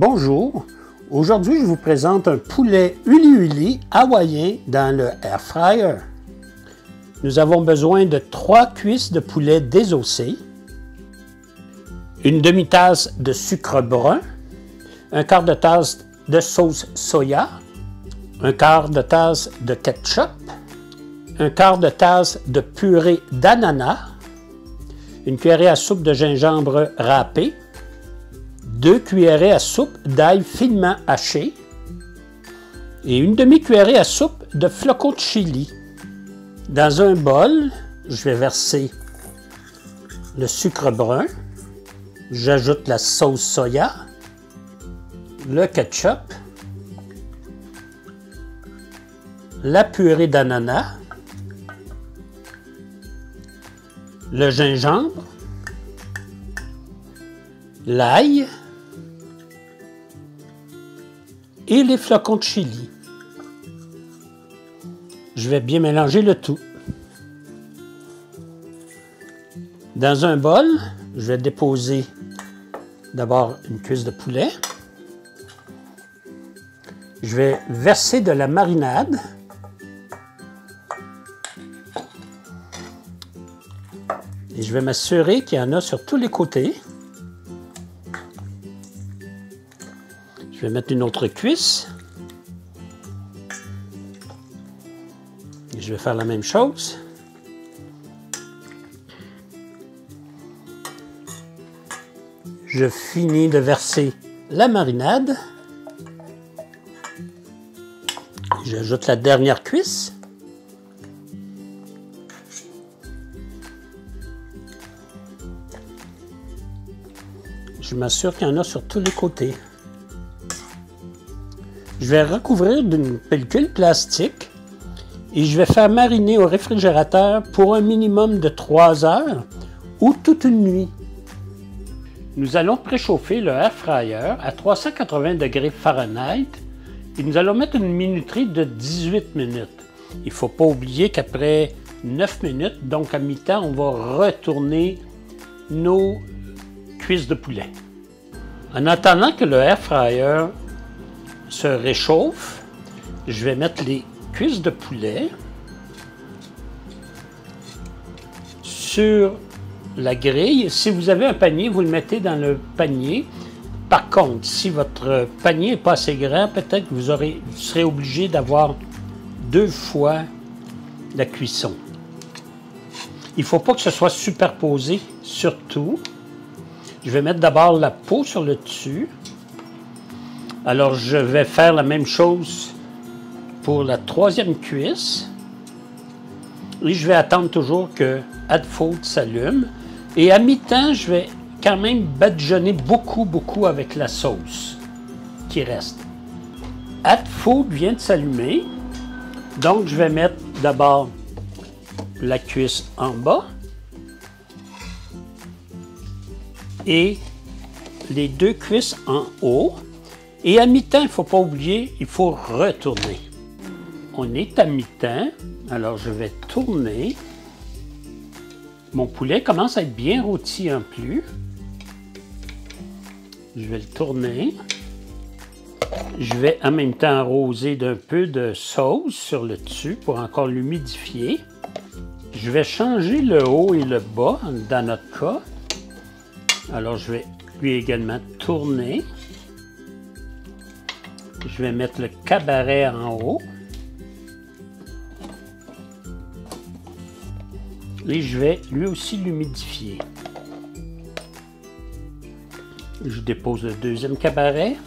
Bonjour, aujourd'hui je vous présente un poulet uli-uli hawaïen dans le air fryer. Nous avons besoin de 3 cuisses de poulet désossées, une demi-tasse de sucre brun, un quart de tasse de sauce soya, un quart de tasse de ketchup, un quart de tasse de purée d'ananas, une cuillerée à soupe de gingembre râpé, 2 cuillerées à soupe d'ail finement haché et une demi-cuillerée à soupe de flocons de chili. Dans un bol, je vais verser le sucre brun, j'ajoute la sauce soya, le ketchup, la purée d'ananas, le gingembre, l'ail et les flocons de chili. Je vais bien mélanger le tout. Dans un bol, je vais déposer d'abord une cuisse de poulet. Je vais verser de la marinade. Et je vais m'assurer qu'il y en a sur tous les côtés. Je vais mettre une autre cuisse. Et je vais faire la même chose. Je finis de verser la marinade. J'ajoute la dernière cuisse. Je m'assure qu'il y en a sur tous les côtés. Je vais recouvrir d'une pellicule plastique et je vais faire mariner au réfrigérateur pour un minimum de 3 heures ou toute une nuit. Nous allons préchauffer le air fryer à 380 degrés Fahrenheit et nous allons mettre une minuterie de 18 minutes. Il ne faut pas oublier qu'après 9 minutes, donc à mi-temps, on va retourner nos cuisses de poulet. En attendant que le air fryer se réchauffe, je vais mettre les cuisses de poulet sur la grille. Si vous avez un panier, vous le mettez dans le panier. Par contre, si votre panier n'est pas assez grand, peut-être que vous serez obligé d'avoir 2 fois la cuisson. Il ne faut pas que ce soit superposé, surtout. Je vais mettre d'abord la peau sur le dessus. Alors, je vais faire la même chose pour la 3e cuisse. Et je vais attendre toujours que Add Food s'allume. Et à mi-temps, je vais quand même badigeonner beaucoup avec la sauce qui reste. Add Food vient de s'allumer. Donc, je vais mettre d'abord la cuisse en bas. Et les 2 cuisses en haut. Et à mi-temps, il ne faut pas oublier, il faut retourner. On est à mi-temps, alors je vais tourner. Mon poulet commence à être bien rôti en plus. Je vais le tourner. Je vais en même temps arroser d'un peu de sauce sur le dessus pour encore l'humidifier. Je vais changer le haut et le bas dans notre cas. Alors je vais lui également tourner. Je vais mettre le cabaret en haut. Et je vais lui aussi l'humidifier. Je dépose le 2e cabaret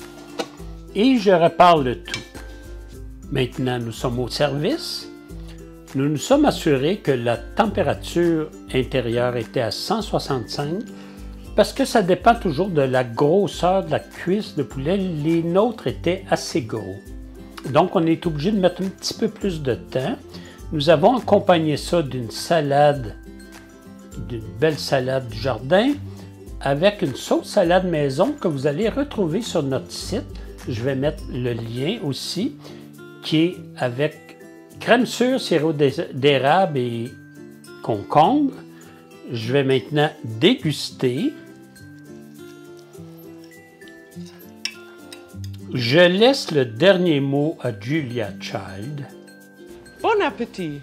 et je répare le tout. Maintenant, nous sommes au service. Nous nous sommes assurés que la température intérieure était à 165 parce que ça dépend toujours de la grosseur de la cuisse de poulet. Les nôtres étaient assez gros. Donc, on est obligé de mettre un petit peu plus de temps. Nous avons accompagné ça d'une belle salade du jardin avec une sauce salade maison que vous allez retrouver sur notre site. Je vais mettre le lien aussi, qui est avec crème sûre, sirop d'érable et concombre. Je vais maintenant déguster. Je laisse le dernier mot à Julia Child. Bon appétit!